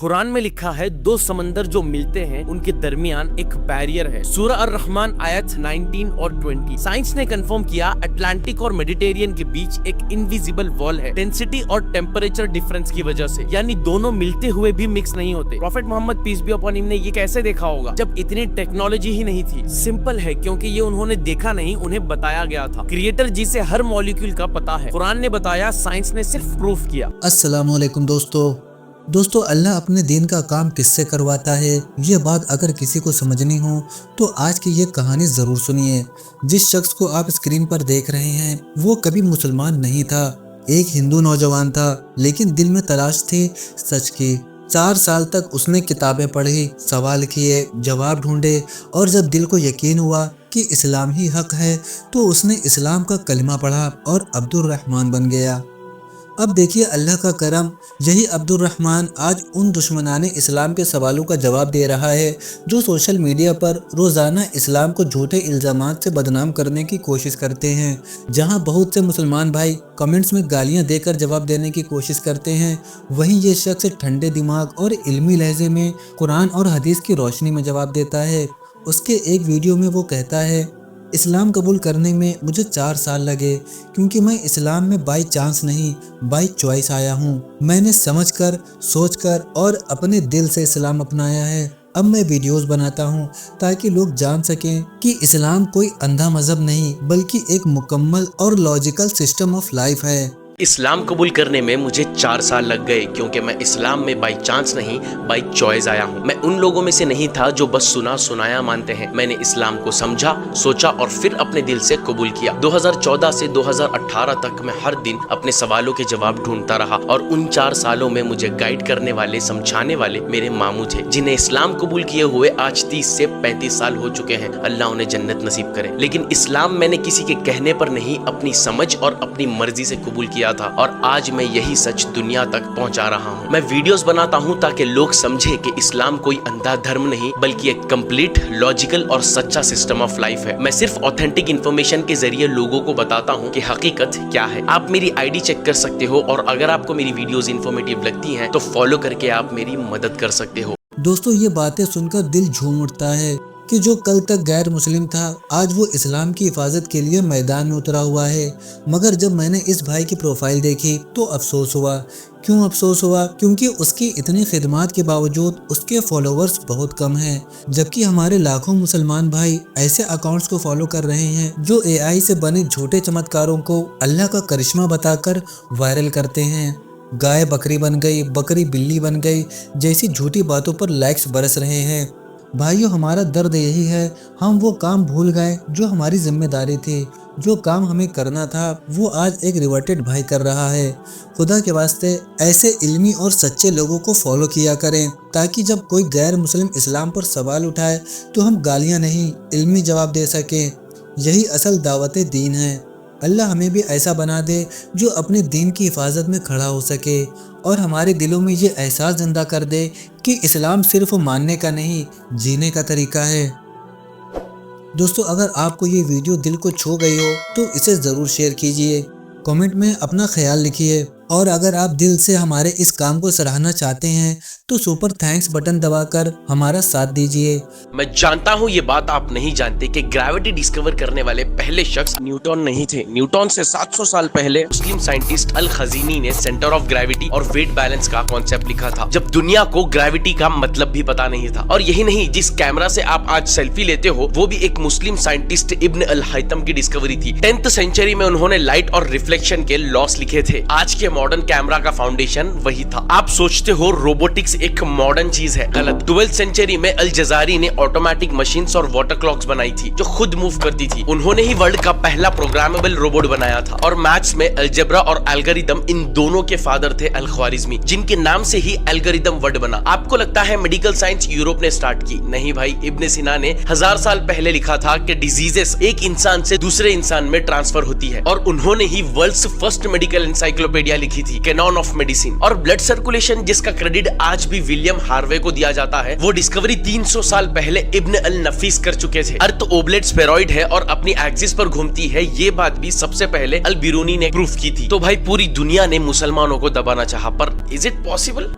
कुरान में लिखा है दो समंदर जो मिलते हैं उनके दरमियान एक बैरियर है। सूरह अर-रहमान आयत 19 और 20। साइंस ने कंफर्म किया अटलांटिक और मेडिटेरियन के बीच एक इनविजिबल वॉल है, डेंसिटी और टेम्परेचर डिफरेंस की वजह से, यानी दोनों मिलते हुए भी मिक्स नहीं होते। Prophet Muhammad peace be upon him ने ये कैसे देखा होगा जब इतनी टेक्नोलॉजी ही नहीं थी? सिंपल है, क्योंकि ये उन्होंने देखा नहीं, उन्हें बताया गया था। क्रिएटर जी से हर मॉलिक्यूल का पता है। कुरान ने बताया, साइंस ने सिर्फ प्रूफ किया। अस्सलामु अलैकुम दोस्तों, अल्लाह अपने दीन का काम किससे करवाता है, ये बात अगर किसी को समझनी हो तो आज की ये कहानी ज़रूर सुनिए। जिस शख्स को आप स्क्रीन पर देख रहे हैं वो कभी मुसलमान नहीं था, एक हिंदू नौजवान था, लेकिन दिल में तलाश थी सच की। 4 साल तक उसने किताबें पढ़ी, सवाल किए, जवाब ढूंढे, और जब दिल को यकीन हुआ कि इस्लाम ही हक है तो उसने इस्लाम का कलमा पढ़ा और अब्दुल रहमान बन गया। अब देखिए अल्लाह का करम, यही अब्दुल रहमान आज उन दुश्मनाने इस्लाम के सवालों का जवाब दे रहा है जो सोशल मीडिया पर रोज़ाना इस्लाम को झूठे इल्ज़ामात से बदनाम करने की कोशिश करते हैं। जहां बहुत से मुसलमान भाई कमेंट्स में गालियां देकर जवाब देने की कोशिश करते हैं, वहीं ये शख्स ठंडे दिमाग और इल्मी लहजे में कुरान और हदीस की रोशनी में जवाब देता है। उसके एक वीडियो में वो कहता है, इस्लाम कबूल करने में मुझे 4 साल लगे, क्योंकि मैं इस्लाम में बाई चांस नहीं बाई चॉइस आया हूँ। मैंने समझकर, सोचकर और अपने दिल से इस्लाम अपनाया है। अब मैं वीडियोस बनाता हूँ ताकि लोग जान सकें कि इस्लाम कोई अंधा मजहब नहीं बल्कि एक मुकम्मल और लॉजिकल सिस्टम ऑफ लाइफ है। इस्लाम कबूल करने में मुझे 4 साल लग गए, क्योंकि मैं इस्लाम में बाई चांस नहीं बाई चॉइस आया हूँ। मैं उन लोगों में से नहीं था जो बस सुना सुनाया मानते हैं। मैंने इस्लाम को समझा, सोचा और फिर अपने दिल से कबूल किया। 2014 से 2018 तक मैं हर दिन अपने सवालों के जवाब ढूंढता रहा, और उन 4 सालों में मुझे गाइड करने वाले, समझाने वाले मेरे मामू थे, जिन्हें इस्लाम कबूल किए हुए आज 30 से 35 साल हो चुके हैं। अल्लाह उन्हें जन्नत नसीब करे। लेकिन इस्लाम मैंने किसी के कहने पर नहीं, अपनी समझ और अपनी मर्जी से कबूल किया था, और आज मैं यही सच दुनिया तक पहुंचा रहा हूं। मैं वीडियोस बनाता हूं ताकि लोग समझे कि इस्लाम कोई अंधा धर्म नहीं बल्कि एक कंप्लीट, लॉजिकल और सच्चा सिस्टम ऑफ लाइफ है। मैं सिर्फ ऑथेंटिक इन्फॉर्मेशन के जरिए लोगों को बताता हूं कि हकीकत क्या है। आप मेरी आईडी चेक कर सकते हो, और अगर आपको मेरी वीडियोस इन्फॉर्मेटिव लगती हैं तो फॉलो करके आप मेरी मदद कर सकते हो। दोस्तों, ये बातें सुनकर दिल झूम उठता है कि जो कल तक गैर मुस्लिम था आज वो इस्लाम की हिफाजत के लिए मैदान में उतरा हुआ है। मगर जब मैंने इस भाई की प्रोफाइल देखी तो अफसोस हुआ। क्यों अफसोस हुआ? क्योंकि उसकी इतनी खिदमत के बावजूद उसके फॉलोवर्स बहुत कम हैं, जबकि हमारे लाखों मुसलमान भाई ऐसे अकाउंट्स को फॉलो कर रहे हैं जो एआई से बने झूठे चमत्कारों को अल्लाह का करिश्मा बताकर वायरल करते हैं। गाय बकरी बन गई, बकरी बिल्ली बन गई जैसी झूठी बातों पर लाइक्स बरस रहे हैं। भाइयों, हमारा दर्द यही है, हम वो काम भूल गए जो हमारी जिम्मेदारी थी। जो काम हमें करना था वो आज एक रिवर्टेड भाई कर रहा है। खुदा के वास्ते ऐसे इल्मी और सच्चे लोगों को फॉलो किया करें, ताकि जब कोई गैर मुस्लिम इस्लाम पर सवाल उठाए तो हम गालियां नहीं, इल्मी जवाब दे सकें। यही असल दावत दीन है। अल्लाह हमें भी ऐसा बना दे जो अपने दीन की हिफाजत में खड़ा हो सके, और हमारे दिलों में ये एहसास जिंदा कर दे कि इस्लाम सिर्फ मानने का नहीं, जीने का तरीका है। दोस्तों, अगर आपको ये वीडियो दिल को छू गई हो तो इसे ज़रूर शेयर कीजिए, कमेंट में अपना ख्याल लिखिए, और अगर आप दिल से हमारे इस काम को सराहना चाहते हैं तो सुपर थैंक्स बटन दबाकर हमारा साथ दीजिए। मैं जानता हूँ ये बात आप नहीं जानते कि ग्रेविटी डिस्कवर करने वाले पहले शख्स न्यूटन नहीं थे। न्यूटन से 700 साल पहले मुस्लिम साइंटिस्ट अल खजीनी ने सेंटर ऑफ ग्रेविटी और वेट बैलेंस का कॉन्सेप्ट लिखा था, जब दुनिया को ग्रेविटी का मतलब भी पता नहीं था। और यही नहीं, जिस कैमरा से आप आज सेल्फी लेते हो वो भी एक मुस्लिम साइंटिस्ट इब्न अल हैतम की डिस्कवरी थी। 10th सेंचुरी में उन्होंने लाइट और रिफ्लेक्शन के लॉस लिखे थे। आज के मॉडर्न कैमरा का फाउंडेशन वही था। आप सोचते हो रोबोटिक्स एक मॉडर्न चीज है, गलत। 12th सेंचुरी में अल जजारी ने ऑटोमेटिक मशीन्स और वाटर क्लॉक्स बनाई थी जो खुद मूव करती थी। उन्होंने ही वर्ल्ड का पहला प्रोग्रामेबल रोबोट बनाया था। और मैथ्स में अलजेब्रा और एल्गोरिदम, इन दोनों के फादर थे अल ख्वारिज़मी, जिनके नाम से ही एल्गोरिदम वर्ड बना। आपको लगता है मेडिकल साइंस यूरोप ने स्टार्ट की? नहीं भाई, इब्न सीना ने 1000 साल पहले लिखा था कि डिजीजेस एक इंसान से दूसरे इंसान में ट्रांसफर होती है, और उन्होंने ही वर्ल्ड्स फर्स्ट मेडिकल एनसाइक्लोपीडिया लिखी थी, कैनन ऑफ मेडिसिन। और ब्लड सर्कुलेशन, जिसका क्रेडिट आज भी विलियम हार्वे को दिया जाता है, वो डिस्कवरी 300 साल पहले इब्न अल नफीस कर चुके थे। अर्थ ओबलेट स्फेरॉइड है और अपनी एक्सिस पर घूमती है, ये बात भी सबसे पहले अल बिरूनी ने प्रूफ की थी। तो भाई पूरी दुनिया ने मुसलमानों को दबाना चाहा, पर इज इट पॉसिबल?